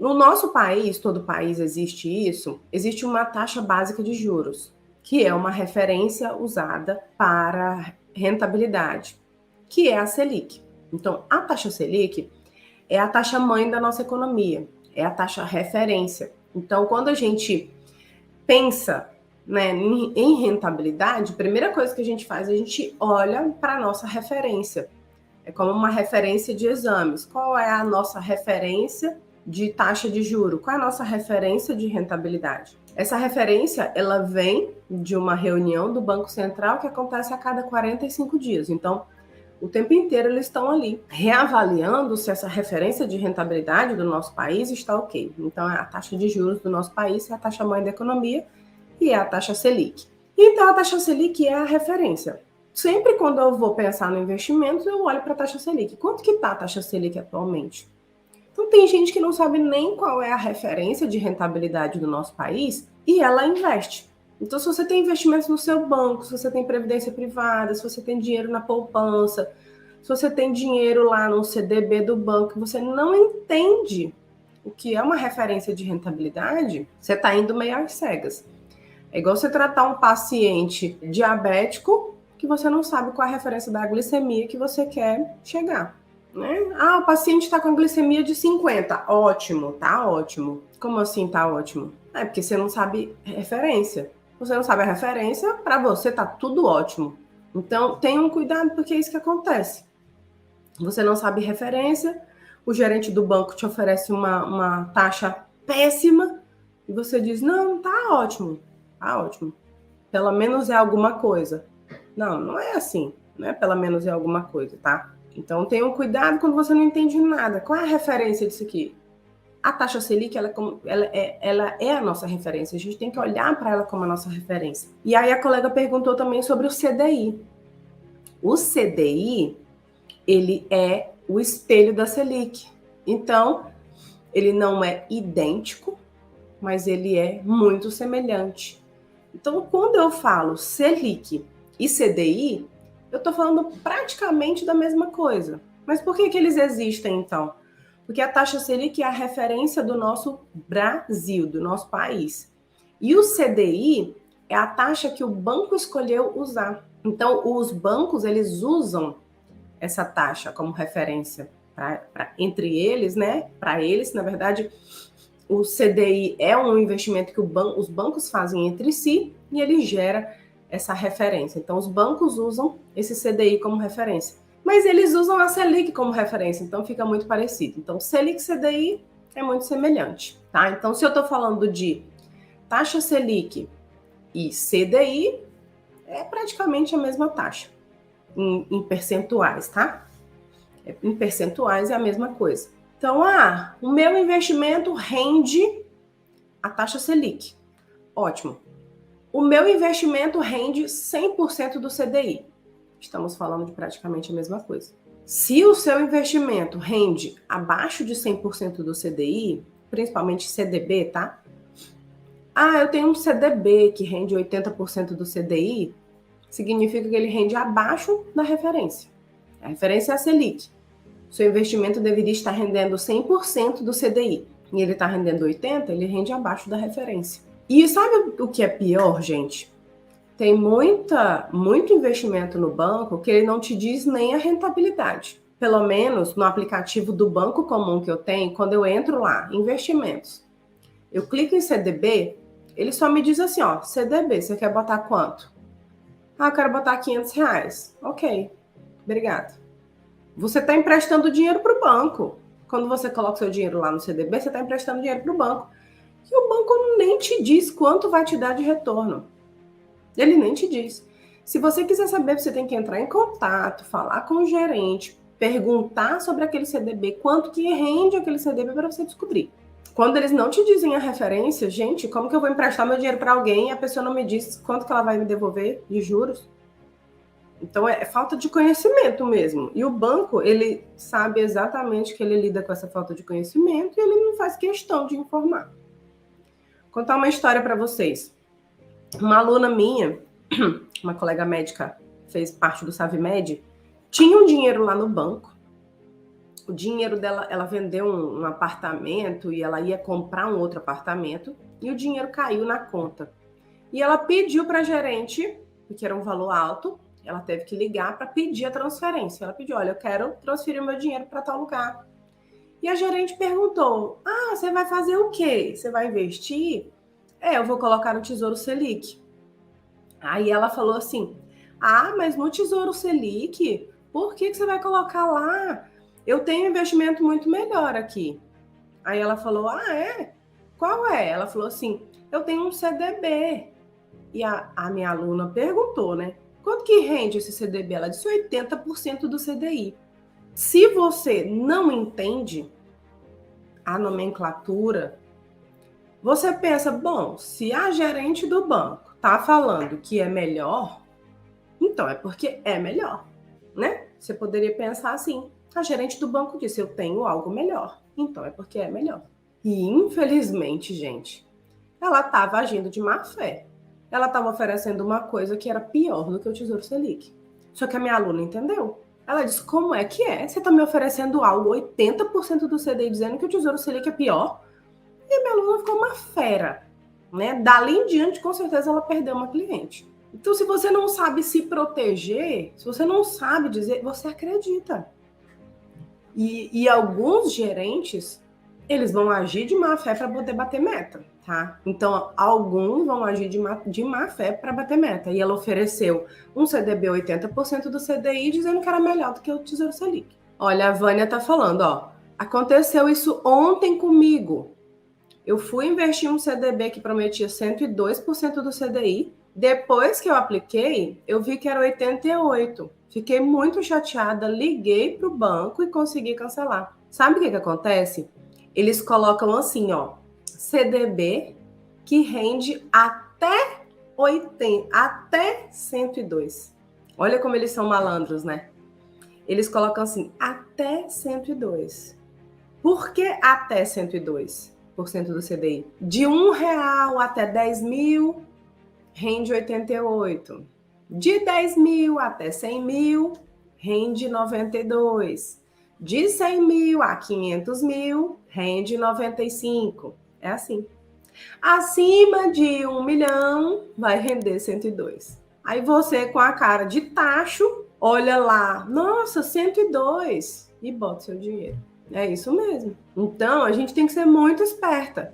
No nosso país, todo país existe isso, existe uma taxa básica de juros, que é uma referência usada para rentabilidade, que é a Selic. Então, a taxa Selic é a taxa mãe da nossa economia, é a taxa referência. Então, quando a gente pensa, né, em rentabilidade, a primeira coisa que a gente faz, a gente olha para a nossa referência. É como uma referência de exames. Qual é a nossa referência de taxa de juro? Qual é a nossa referência de rentabilidade? Essa referência, ela vem de uma reunião do Banco Central que acontece a cada 45 dias. Então, o tempo inteiro eles estão ali reavaliando se essa referência de rentabilidade do nosso país está ok. Então, a taxa de juros do nosso país é a taxa mãe da economia e é a taxa Selic. Então, a taxa Selic é a referência. Sempre quando eu vou pensar no investimento, eu olho para a taxa Selic. Quanto que está a taxa Selic atualmente? Então, tem gente que não sabe nem qual é a referência de rentabilidade do nosso país e ela investe. Então, se você tem investimentos no seu banco, se você tem previdência privada, se você tem dinheiro na poupança, se você tem dinheiro lá no CDB do banco, você não entende o que é uma referência de rentabilidade, você está indo meio às cegas. É igual você tratar um paciente diabético que você não sabe qual é a referência da glicemia que você quer chegar. Né? Ah, o paciente está com a glicemia de 50. Ótimo, tá ótimo. Como assim tá ótimo? É porque você não sabe referência. Você não sabe a referência, para você tá tudo ótimo. Então, tenha um cuidado, porque é isso que acontece. Você não sabe referência, o gerente do banco te oferece uma taxa péssima e você diz, não, tá ótimo. Tá ótimo. Pelo menos é alguma coisa. Não, não é assim. Não é pelo menos é alguma coisa, tá? Então, tenham cuidado quando você não entende nada. Qual é a referência disso aqui? A taxa Selic, ela é a nossa referência. A gente tem que olhar para ela como a nossa referência. E aí a colega perguntou também sobre o CDI. O CDI, ele é o espelho da Selic. Então, ele não é idêntico, mas ele é muito semelhante. Então, quando eu falo Selic e CDI, eu estou falando praticamente da mesma coisa. Mas por que eles existem, então? Porque a taxa Selic é a referência do nosso Brasil, do nosso país. E o CDI é a taxa que o banco escolheu usar. Então, os bancos, eles usam essa taxa como referência entre eles, né? Para eles, na verdade, o CDI é um investimento que os bancos fazem entre si e ele gera essa referência. Então, os bancos usam esse CDI como referência. Mas eles usam a Selic como referência, então fica muito parecido. Então, Selic e CDI é muito semelhante, tá? Então, se eu estou falando de taxa Selic e CDI, é praticamente a mesma taxa, em percentuais, tá? Em percentuais é a mesma coisa. Então, o meu investimento rende a taxa Selic. Ótimo. O meu investimento rende 100% do CDI. Estamos falando de praticamente a mesma coisa. Se o seu investimento rende abaixo de 100% do CDI, principalmente CDB, tá? Eu tenho um CDB que rende 80% do CDI, significa que ele rende abaixo da referência. A referência é a Selic. Seu investimento deveria estar rendendo 100% do CDI. E ele está rendendo 80%, ele rende abaixo da referência. E sabe o que é pior, gente? Tem muito investimento no banco que ele não te diz nem a rentabilidade. Pelo menos no aplicativo do banco comum que eu tenho, quando eu entro lá, investimentos, eu clico em CDB, ele só me diz assim, ó, CDB, você quer botar quanto? Eu quero botar R$500. Ok, obrigado. Você está emprestando dinheiro para o banco. Quando você coloca seu dinheiro lá no CDB, você está emprestando dinheiro para o banco. E o banco nem te diz quanto vai te dar de retorno. Ele nem te diz. Se você quiser saber, você tem que entrar em contato, falar com o gerente, perguntar sobre aquele CDB, quanto que rende aquele CDB para você descobrir. Quando eles não te dizem a referência, gente, como que eu vou emprestar meu dinheiro para alguém e a pessoa não me diz quanto que ela vai me devolver de juros? Então, é falta de conhecimento mesmo. E o banco, ele sabe exatamente que ele lida com essa falta de conhecimento e ele não faz questão de informar. Vou contar uma história para vocês. Uma aluna minha, uma colega médica, fez parte do SavMed, tinha um dinheiro lá no banco o dinheiro dela, ela vendeu um apartamento e ela ia comprar um outro apartamento e o dinheiro caiu na conta. E ela pediu para a gerente, porque era um valor alto, ela teve que ligar para pedir a transferência. Ela pediu, olha, eu quero transferir o meu dinheiro para tal lugar. E a gerente perguntou, você vai fazer o quê? Você vai investir? Eu vou colocar no Tesouro Selic. Aí ela falou assim, mas no Tesouro Selic, por que você vai colocar lá? Eu tenho um investimento muito melhor aqui. Aí ela falou, é? Qual é? Ela falou assim, eu tenho um CDB. E a minha aluna perguntou, né? Quanto que rende esse CDB? Ela disse 80% do CDI. Se você não entende a nomenclatura, você pensa, bom, se a gerente do banco está falando que é melhor, então é porque é melhor, né? Você poderia pensar assim, a gerente do banco disse, eu tenho algo melhor, então é porque é melhor. E infelizmente, gente, ela estava agindo de má fé. Ela estava oferecendo uma coisa que era pior do que o Tesouro Selic. Só que a minha aluna entendeu. Ela disse, como é que é? Você está me oferecendo algo, 80% do CDI, dizendo que o Tesouro Selic é pior? E a minha aluna ficou uma fera, né? Dali em diante, com certeza, ela perdeu uma cliente. Então, se você não sabe se proteger, se você não sabe dizer, você acredita. E alguns gerentes, eles vão agir de má fé para poder bater meta, tá? Então, alguns vão agir de má fé para bater meta. E ela ofereceu um CDB 80% do CDI, dizendo que era melhor do que o Tesouro Selic. Olha, a Vânia tá falando, aconteceu isso ontem comigo. Eu fui investir um CDB que prometia 102% do CDI. Depois que eu apliquei, eu vi que era 88%. Fiquei muito chateada, liguei para o banco e consegui cancelar. Sabe o que acontece? Eles colocam assim, CDB que rende até 80, até 102. Olha como eles são malandros, né? Eles colocam assim, até 102. Por que até 102%? Do CDI. De R$1 até 10 mil, rende 88. De 10 mil até 100 mil, rende 92. De 100 mil a 500 mil, rende 95. É assim. Acima de 1 milhão, vai render 102. Aí você, com a cara de tacho, olha lá, nossa, 102, e bota seu dinheiro. É isso mesmo. Então, a gente tem que ser muito esperta.